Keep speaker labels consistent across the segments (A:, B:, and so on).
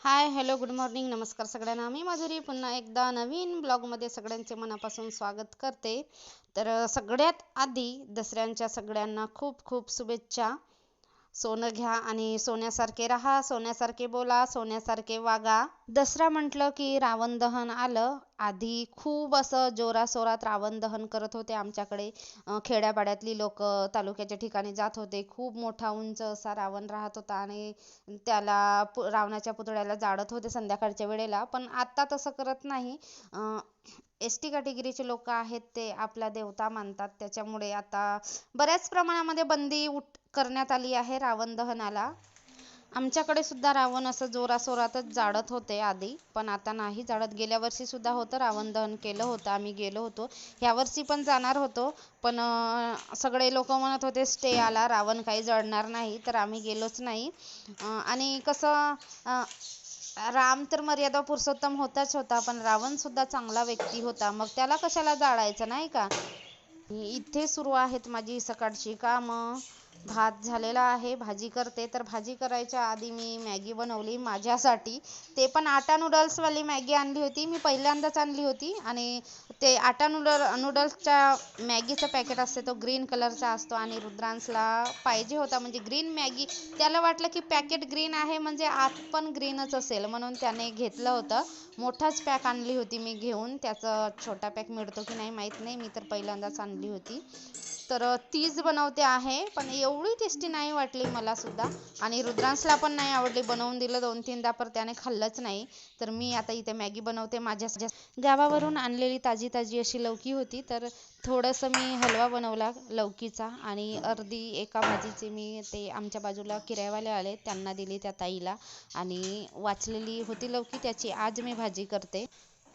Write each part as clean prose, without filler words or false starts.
A: हाय, hello, good morning, नमस्कार सगळ्यांना. मी माधुरी पुन्हा एकदा नवीन ब्लॉगमध्ये सगळ्यांचे मनापासून स्वागत करते. सगळ्यात आधी दसऱ्यांच्या सगळ्यांना खूप खूप शुभेच्छा. सोनं घ्या आणि सोन्यासारखे राहा, सोन्यासारखे बोला, सोन्यासारखे वागा. दसरा म्हटलं की रावण दहन आलं. आधी खूप असं जोराशोरात रावण दहन करत होते आमच्याकडे. खेड्यापाड्यातली लोक तालुक्याच्या ठिकाणी जात होते. खूप मोठा उंच असा रावण राहत होता आणि त्याला रावणाच्या पुतळ्याला जाळत होते संध्याकाळच्या वेळेला. पण आता तसं करत नाही. एस टी कॅटेगरीचे लोक आहेत ते आपला देवता मानतात, त्याच्यामुळे आता बऱ्याच प्रमाणामध्ये बंदी करण्यात आली आहे रावण दहनाला. आमच्याकडे सुद्धा रावण असं जोराशोरातच जाळत होते आधी, पण आता नाही जाळत. गेल्या वर्षी सुद्धा होतं, रावण दहन केलं होतं, आम्ही गेलो होतो. ह्या वर्षी पण जाणार होतो, पण सगळे लोक म्हणत होते स्टे आला, रावण काही जळणार नाही, तर आम्ही गेलोच नाही. आणि कसं, राम तर मर्यादा पुरुषोत्तम होताच होता, पण रावण सुद्धा चांगला व्यक्ती होता, मग त्याला कशाला जाळायचं, नाही का. इथे सुरू आहेत माझी सकाळची कामं. भात झालेला आहे, भाजी करते. तर भाजी करायच्या आधी मी मॅगी बनवली माझ्यासाठी. ते पण आटा नूडल्सवाली मॅगी आणली होती, मी पहिल्यांदाच आणली होती. आणि ते आटा नूडल्सच्या मॅगीचं पॅकेट असते, तो ग्रीन कलरचा असतो, आणि रुद्रांशला पाहिजे होता म्हणजे ग्रीन मॅगी. त्याला वाटलं की पॅकेट ग्रीन आहे म्हणजे आत पण ग्रीनच असेल, म्हणून त्याने घेतलं होतं. मोठाच पॅक आणली होती मी घेऊन. त्याचा छोटा पॅक मिळतो की नाही माहीत नाही, मी तर पहिल्यांदाच आणली होती. तीच बनवते आहे, पण एवढी टेस्टी नाही वाटली मला सुद्धा, आणि रुद्रांशला पण नाही आवडली. बनवून दिलं 2-3दा, पर त्याने खाल्लंच नाही. तर मी आता इथे मॅगी बनवते माझ्या. गावावरून आणलेली ताजी ताजी अशी लौकी होती, तर थोडंसं मी हलवा बनवला लौकीचा, आणि अर्धी एका भाजीची मी ते आमच्या बाजूला किरायवाले आले त्यांना दिली, त्या ताईला. आणि वाचलेली होती लौकी, त्याची आज मी भाजी करते.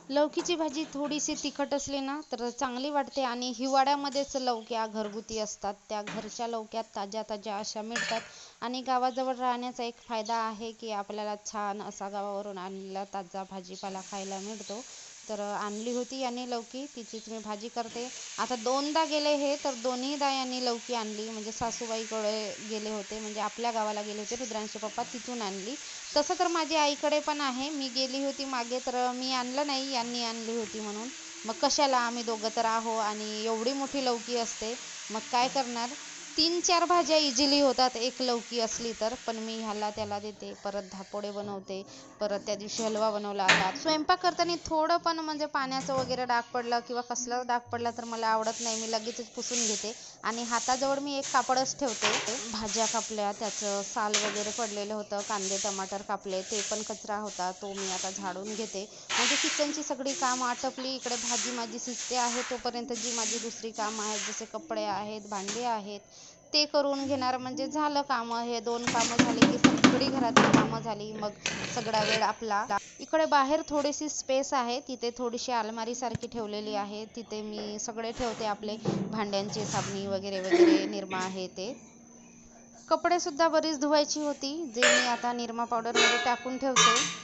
A: लौकीची भाजी थोडीशी तिखट असली ना तर चांगली वाटते, आणि हिवाळ्यामध्येच लौक्या घरगुती असतात, त्या घरच्या लौक्या ताज्या ताज्या अशा मिळतात. आणि गावाजवळ राहण्याचा एक फायदा आहे की आपल्याला छान असा गावावरून आणलेला ताजा भाजीपाला खायला मिळतो. आणली होती यांनी लौकी, तिचीच मी भाजी करते. आता 2दा गेले हे, तर दोन्हीदा यांनी लौकी आणली, म्हणजे सासूबाईकडे गेले होते, म्हणजे आपल्या गावाला गेले होते रुद्रांचे पप्पा, तिथून आणली. तसं तर माझी आईकडे पण आहे, मी गेली होती मागे, तर मी आणलं नाही, यांनी आणली होती म्हणून. मग कशाला, आम्ही दोघं तर आहो, आणि एवढी मोठी लौकी असते, मग काय करणार. 3-4 भाज्या इझिली होतात एक लौकी असली तर, पण मी ह्याला त्याला देते. परत धापोडे बनवते, परत त्या दिवशी हलवा बनवला. स्वयंपाक करताना थोडं पण म्हणजे पाण्याचं वगैरे डाग पडलं किंवा कसला डाग पडला तर मला आवडत नाही, मी लगेचच पुसून घेते. आणि हाताजवळ मी एक कापडच ठेवते. भाज्या कापल्या, त्याचं साल वगैरे पडलेलं होतं, कांदे टमाटर कापले, ते पण कचरा होता, तो मी आता झाडून घेते. म्हणजे किचनची सगळी कामं आटपली, इकडे भाजी माझी शिजते आहे, तोपर्यंत जी माझी दुसरी कामं आहेत, जसे कपडे आहेत, भांडी आहेत, ते करून घेणार, म्हणजे झालं कामं. हे 2 कामं झाली की सगळी घरातली कामं झाली, मग सगळा वेळ आपला. इकडे बाहेर थोडीशी स्पेस आहे, तिथे थोडीशी अलमारी सारखी ठेवलेली आहे, तिथे मी सगळे ठेवते आपले भांड्यांची साबणी वगैरे वगैरे, निरमा आहे ते. कपडे सुद्धा बरीच धुवायची होती, जे मी आता निरमा पावडरमध्ये टाकून ठेवते.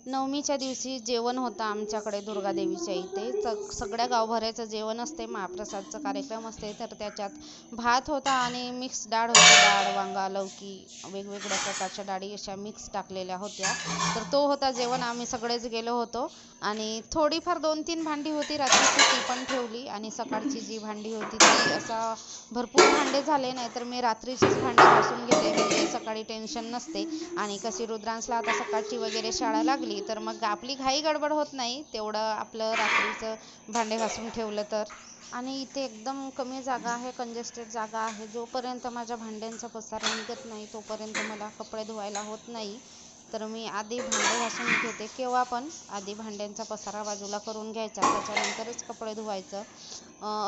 A: नवमीच्या दिवशी जेवण होतं आमच्याकडे दुर्गादेवीच्या इथे. सगळ्या गावभऱ्याचं जेवण असते, महाप्रसादचा कार्यक्रम असते, तर त्याच्यात भात होता आणि मिक्स डाळ होती. डाळ, वांगा, लौकी, वेगवेगळ्या प्रकारच्या डाळी अशा मिक्स टाकलेल्या होत्या. तर तो होता जेवण, आम्ही सगळेच गेलो होतो. आणि थोडीफार 2-3 भांडी होती रात्रीची, ती पण ठेवली. आणि सकाळची जी भांडी होती ती, असा भरपूर भांडे झाले, नाही तर मी रात्रीचीच भांडी घासून घेते, म्हणजे सकाळी टेन्शन नसते. आणि कशी रुद्रांशला आता सकाळची वगैरे शाळा लागली, तर मग आपली घाई गडबड होत नाही, तेवढं आपलं रात्रीचं भांडे घासून ठेवलं तर. आणि इथे एकदम कमी जागा आहे, कंजेस्टेड जागा आहे. जोपर्यंत माझ्या भांड्यांचा पसारा निघत नाही तोपर्यंत मला कपडे धुवायला होत नाही. तर मी आधी भांडे घासून घेते, केव्हा पण आधी भांड्यांचा पसारा बाजूला करून घ्यायचा, त्याच्यानंतरच कपडे धुवायचं,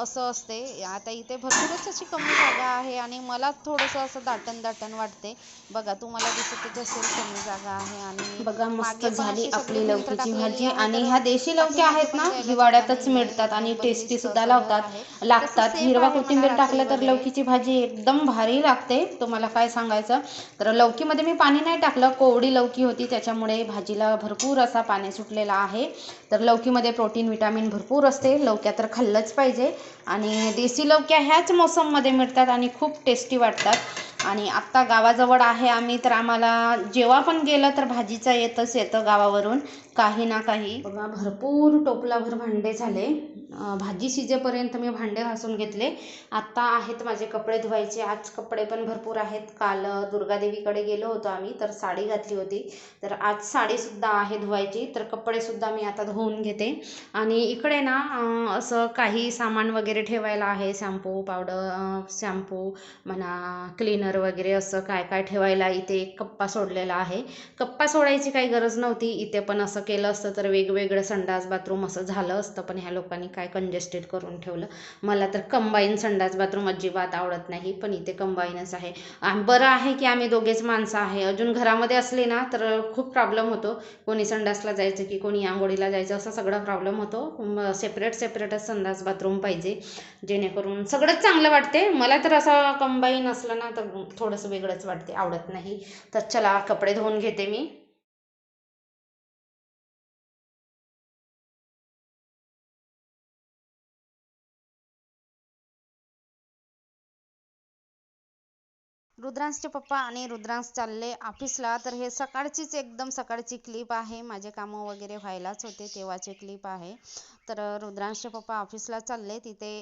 A: असं असते. आता इथे भरपूरच अशी कमी जागा आहे, आणि मला थोडंसं असं दाटन दाटन वाटते. बघा, तुम्हाला दिसतच असेल कमी जागा आहे. आणि
B: बघा, मस्त
A: मागे पण
B: झाली
A: अशी सगळी
B: आपली
A: भिंत
B: लौकीची
A: टाकलेली
B: भाजी.
A: आहे,
B: आणि
A: तर
B: ह्या देशी लौकी
A: पाठीमागे
B: आहेत
A: पण
B: ना,
A: जायला जागा
B: हिवाळ्यातच
A: नाही आहे,
B: मिळतात आणि
A: एकदम
B: टेस्टी
A: बंदिस्त
B: सुद्धा
A: असं घर आहे. तसं
B: लागतात.
A: सेफ
B: हिरवा
A: आहे म्हणा
B: कोथिंबीर
A: रात्री
B: टाकलं तर
A: वगैरे.
B: लौकीची भाजी एकदम भारी लागते, तुम्हाला काय सांगायचं. तर लौकीमध्ये मी पाणी नाही टाकलं, कोवडी लौकी होती, त्याच्यामुळे भाजीला भरपूर असा पाणी सुटलेला आहे. तर लौकीमध्ये प्रोटीन विटामिन भरपूर असते, लौक्या तर खाल्लंच पाहिजे. आणि देशी लौक्या ह्याच मोसममध्ये मिळतात आणि खूप टेस्टी वाटतात. आणि आत्ता गावाजवळ आहे आम्ही, तर आम्हाला जेव्हा पण गेलं तर भाजीचं येतं गावावरून काही ना काही. बघा भरपूर टोपलाभर भांडे झाले. भाजी शिजेपर्यंत मी भांडे घासून घेतले. आत्ता आहेत माझे कपडे धुवायचे. आज कपडे पण भरपूर आहेत. काल दुर्गादेवीकडे गेलो होतो आम्ही, तर साडी घातली होती, तर आज साडीसुद्धा आहे धुवायची. तर कपडेसुद्धा मी आता धुवून घेते. आणि इकडे ना असं काही सामान वगैरे ठेवायला आहे, शॅम्पू पावडर, शॅम्पू म्हणा, क्लीनर वगैरे असं काय काय ठेवायला इथे एक कप्पा सोडलेला आहे. कप्पा सोडायची काही गरज नव्हती. इथे पण असं केलं असतं तर वेगवेगळं संडास बाथरूम असं झालं असतं, पण ह्या लोकांनी काय कंजेस्टेड करून ठेवलं. मला तर कंबाईन संडास बाथरूम अजिबात आवडत नाही, पण इथे कंबाईनच आहे. बरं आहे की आम्ही दोघेच माणसं आहे. अजून घरामध्ये असले ना तर खूप प्रॉब्लेम होतो. कोणी संडासला जायचं की कोणी आंघोळीला जायचं असं सगळा प्रॉब्लेम होतो. सेपरेटच संडास बाथरूम पाहिजे, जेणेकरून सगळंच चांगलं वाटते. मला तर असं कंबाईन असलं ना तर थोडंसं वेगळंच वाटते, आवडत नाही. तर चला कपडे धुवून घेते मी.
A: रुद्रांशचे पप्पा आणि रुद्रांश चालले ऑफिसला. तर हे सकाळचीच एकदम सकाळची क्लिप आहे. माझे कामं वगैरे व्हायलाच होते तेव्हाची क्लिप आहे. तर रुद्रांशचे पप्पा ऑफिसला चालले. तिथे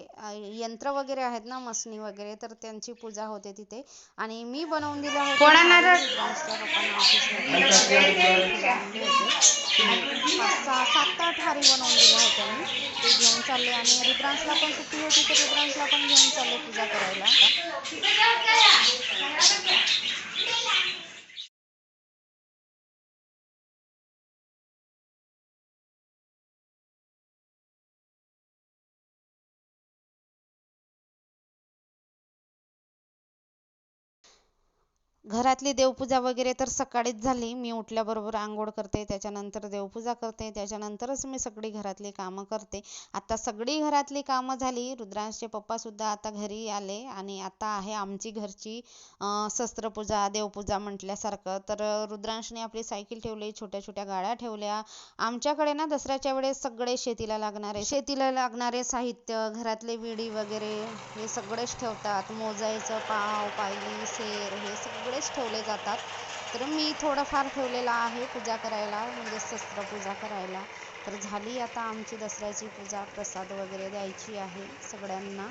A: यंत्र वगैरे आहेत ना, मशनी वगैरे, तर त्यांची पूजा होते तिथे. आणि मी बनवून दिल्या होत्या थाळी रुद्रांशच्या पप्पांना ऑफिसमध्ये. पूजा आणली होती 5-6-7-8 हारी बनवून दिल्या होत्या मी. ते घेऊन चालले. आणि रुद्रांशला पण सुट्टी होती तर रुद्रांशला पण घेऊन चालले पूजा करायला. घरातली देवपूजा वगैरे तर सकाळीच झाली. मी उठल्याबरोबर आंघोळ करते, त्याच्यानंतर देवपूजा करते, त्याच्यानंतरच मी सगळी घरातली कामं करते. आता सगळी घरातली कामं झाली. रुद्रांशचे पप्पासुद्धा आता घरी आले आणि आता आहे आमची घरची शस्त्रपूजा, देवपूजा म्हटल्यासारखं. तर रुद्रांशने आपली सायकल ठेवली, छोट्या छोट्या गाड्या ठेवल्या. आमच्याकडे ना दसऱ्याच्या वेळेस सगळे शेतीला लागणारे साहित्य, घरातले विडी वगैरे हे सगळेच ठेवतात. मोजायचं पाव, पायली, सेर हे सगळेच ठेवले जातात. तर मी थोडंफार ठेवलेलं आहे पूजा करायला, म्हणजे शस्त्रपूजा करायला. तर झाली आता आमची दसऱ्याची पूजा. प्रसाद वगैरे द्यायची आहे सगळ्यांना.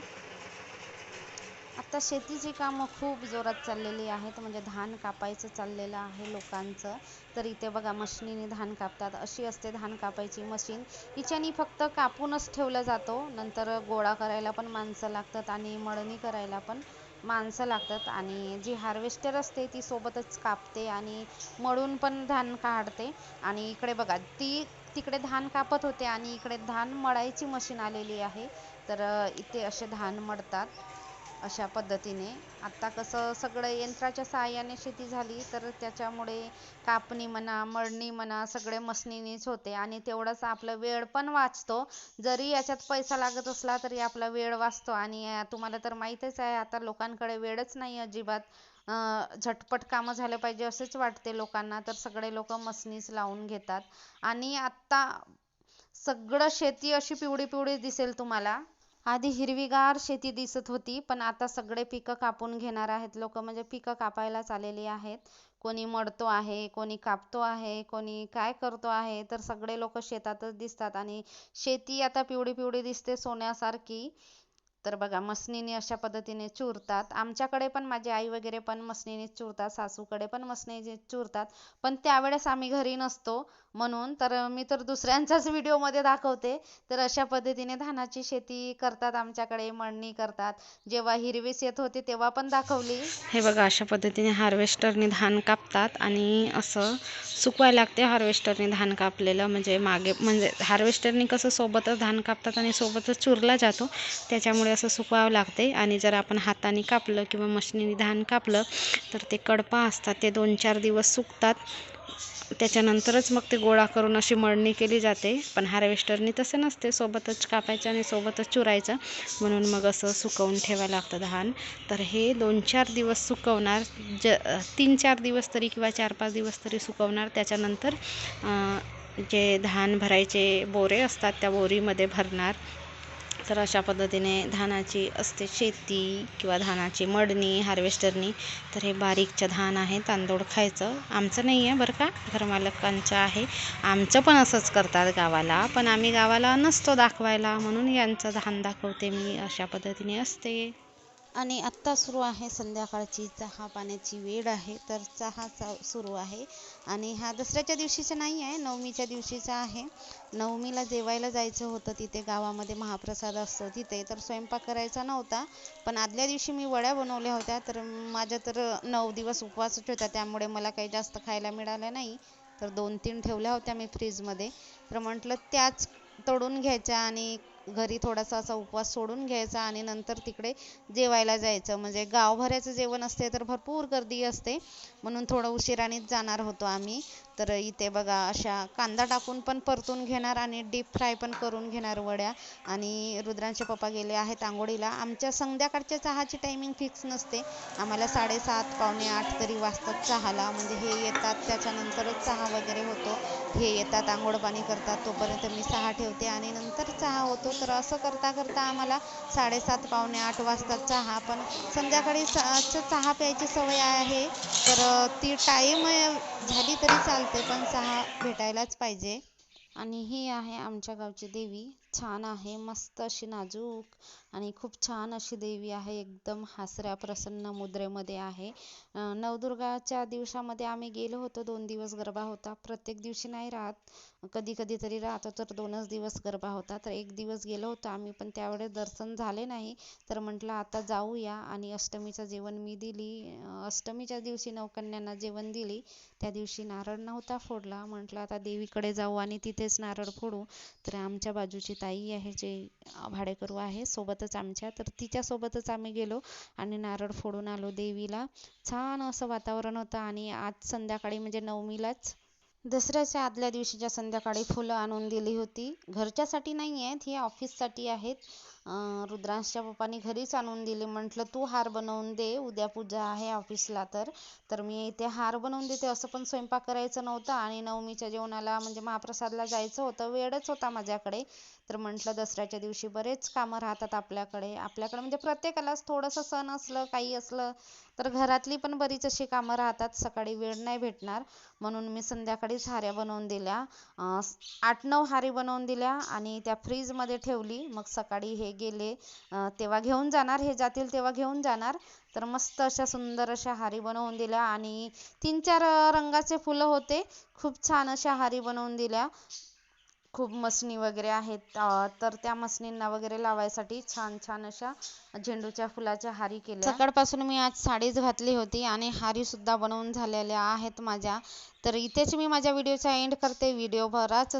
A: आता शेतीची कामं खूप जोरात चाललेली आहेत, म्हणजे धान कापायचं चाललेलं आहे लोकांचं. तर इथे बघा मशनीने धान कापतात. अशी असते धान कापायची मशीन. हिच्यानी फक्त कापूनच ठेवलं जातो. नंतर गोळा करायला पण माणसं लागतात आणि मळणी करायला पण माणसं लागतात. आणि जी हार्वेस्टर असते ती सोबतच कापते आणि मळून पण धान काढते. आणि इकडे बघा तिकडे धान कापत होते आणि इकडे धान मळायची मशीन आलेली आहे. तर इथे असे धान मळतात अशा पद्धतीने. आता कसं सगळं यंत्राच्या सहाय्याने शेती झाली, तर त्याच्यामुळे कापणी म्हणा, मळणी म्हणा, सगळे मशनीनेच होते. आणि तेवढाच आपला वेळ पण वाचतो. जरी याच्यात पैसा लागत असला तरी आपला वेळ वाचतो. आणि तुम्हाला तर माहीतच आहे आता लोकांकडे वेळच नाही अजिबात. झटपट कामं झाले पाहिजे असेच वाटते लोकांना, तर सगळे लोक मशनीच लावून घेतात. आणि आता सगळं शेती अशी पिवळी पिवळी दिसेल तुम्हाला. आधी हिरवीगार शेती दिसत होती, पण आता सगळे पिकं कापून घेणार आहेत लोक, म्हणजे पिकं कापायलाच आलेली आहेत. कोणी मळतो आहे, कोणी कापतो आहे, कोणी काय करतो आहे, तर सगळे लोक शेतातच दिसतात. आणि शेती आता पिवळी पिवळी दिसते सोन्यासारखी. तर बघा मशनीने अशा पद्धतीने चुरतात. आमच्याकडे पण माझी आई वगैरे पण मशनीने चुरतात, सासूकडे पण मशनीने चुरतात, पण त्यावेळेस आम्ही घरी नसतो म्हणून. तर मी तर दुसऱ्यांच्याच व्हिडिओमध्ये दाखवते. तर अशा पद्धतीने धानाची शेती करतात आमच्याकडे, मळणी करतात. जेव्हा हिरवी शेत होती तेव्हा पण दाखवली.
B: हे बघा अशा पद्धतीने हार्वेस्टरने धान कापतात आणि असं सुकवायला लागते. हार्वेस्टरने धान कापलेलं म्हणजे हार्वेस्टरने कसं सोबतच धान कापतात आणि सोबतच चुरला जातो, त्याच्यामुळे असं सुकवावं लागते. आणि जर आपण हाताने कापलं किंवा मशिनीने धान कापलं तर ते कडपा असतात, ते 2-4 दिवस सुकतात. त्याच्यानंतरच मग ते गोळा करून अशी मळणी केली जाते. पण हार्वेस्टरने तसं नसते, सोबतच कापायचं आणि सोबतच चुरायचं, म्हणून मग असं सुकवून ठेवायला लागतं धान. तर हे 2-4 दिवस सुकवणार, 3-4 दिवस तरी किंवा 4-5 दिवस तरी सुकवणार. त्याच्यानंतर जे धान भरायचे बोरे असतात त्या बोरीमध्ये भरणार.
A: तर अशा पद्धतीने धानाची असते शेती किंवा धानाची मडणी हार्वेस्टरनी. तर हे बारीकच्या धान आहे, तांदूळ खायचं. आमचं नाही आहे बरं का, घरमालकांचं आहे. आमचं पण असंच करतात गावाला, पण आम्ही गावाला नसतो दाखवायला, म्हणून यांचं धान दाखवते मी. अशा पद्धतीने असते. आणि आत्ता सुरू आहे संध्याकाळची चहा पाण्याची वेळ आहे. तर चहा सुरू आहे आणि हा दसऱ्याच्या दिवशीचा नाही आहे, नवमीच्या दिवशीचा आहे. नवमीला जेवायला जायचं होतं, तिथे गावामध्ये महाप्रसाद असतो तिथे. तर स्वयंपाक करायचा नव्हता, पण आदल्या दिवशी मी वड्या बनवल्या होत्या. तर माझ्या तर 9 दिवस उपवासच होता, त्यामुळे मला काही जास्त खायला मिळालं नाही. तर 2-3 ठेवल्या होत्या मी फ्रीजमध्ये. तर म्हटलं त्याच तळून घ्यायच्या आणि घरी थोडासा असा उपवास सोडून घ्यायचा आणि नंतर तिकडे जेवायला जायचं. म्हणजे गावभऱ्याचं जेवण असते तर भरपूर गर्दी असते, म्हणून थोडं उशिरानेच जाणार होतो आम्ही. तर इथे बघा अशा कांदा टाकून पण परतून घेणार आणि डीप फ्राय पण करून घेणार वड्या. आणि रुद्रांचे पप्पा गेले आहेत आंघोळीला. आमच्या संध्याकाळच्या चहाची टायमिंग फिक्स नसते, आम्हाला 7:30 पावणे 8 तरी वाजतात चहाला. म्हणजे हे येतात त्याच्यानंतरच चहा वगैरे होतो. हे येतात आंघोळ पाणी करतात, तोपर्यंत मी चहा ठेवते आणि नंतर चहा होतो. तर असं करता करता आम्हाला 7:30 पावणे 8 वाजतात चहा. पण संध्याकाळी चहा प्यायची सवय आहे, तर ती टाईम झाली तरी चालते, पण चहा भेटायलाच पाहिजे. आणि ही आहे आमच्या गावची देवी. छान आहे, मस्त अशी नाजूक आणि खूप छान अशी देवी आहे. एकदम हसऱ्या प्रसन्न मुद्रेमध्ये आहे. नवदुर्गाच्या दिवसामध्ये आम्ही गेलो होतो. 2 दिवस गरबा होता. प्रत्येक दिवशी नाही राहत, कधी कधी तरी राहतो. तर 2च दिवस गरबा होता. तर 1 दिवस गेलो होतो आम्ही, पण त्यावेळेस दर्शन झाले नाही. तर म्हटलं आता जाऊया. आणि अष्टमीचं जेवण मी दिली. अष्टमीच्या दिवशी नवकन्यांना जेवण दिली. त्या दिवशी नारळ नव्हता फोडला. म्हटलं आता देवीकडे जाऊ आणि तिथेच नारळ फोडू. तर आमच्या बाजूची ताई आहे, जे भाडेकरू आहे सोबतच आमच्या, तर तिच्यासोबतच आम्ही गेलो आणि नारळ फोडून आलो देवीला. छान असं वातावरण होतं. आणि आज संध्याकाळी म्हणजे नवमीलाच दसऱ्याच्या आदल्या दिवशीच्या संध्याकाळी फुलं आणून दिली होती. घरच्यासाठी नाही आहेत, ही ऑफिससाठी आहेत. रुद्रांशच्या पप्पांनी घरीच आणून दिली. म्हटलं तू हार बनवून दे, उद्या पूजा आहे ऑफिसला. तर मी इथे हार बनवून देते. असं पण स्वयंपाक करायचं नव्हतं आणि नवमीच्या जेवणाला म्हणजे महाप्रसादला जायचं होतं, वेळच होता माझ्याकडे. तर म्हटलं दसऱ्याच्या दिवशी बरेच कामं राहतात आपल्याकडे म्हणजे प्रत्येकालाच थोडंसं सण असलं काही असलं तर घरातली पण बरीच अशी कामं राहतात, सकाळी वेळ नाही भेटणार. म्हणून मी संध्याकाळीच हाऱ्या बनवून दिल्या. 8-9 हारी बनवून दिल्या आणि त्या फ्रीजमध्ये ठेवली. मग सकाळी हे गेले तेव्हा घेऊन जाणार, हे जातील तेव्हा घेऊन जाणार. तर मस्त अशा सुंदर अशा हारी बनवून दिल्या आणि 3-4 रंगाचे फुलं होते. खूप छान अशा हारी बनवून दिल्या. खूप मसणी वगैरे आहेत, तर त्या मसणींना वगैरे लावायसाठी छान छान अशा झेंडूच्या फुलाच्या हारी केल्या. सकाळपासून मी आज साडीच घातली होती आणि हारी सुद्धा बनवून झालेल्या आहेत माझ्या. तर इथेच मी माझ्या व्हिडिओचा एंड करते. व्हिडिओ बराच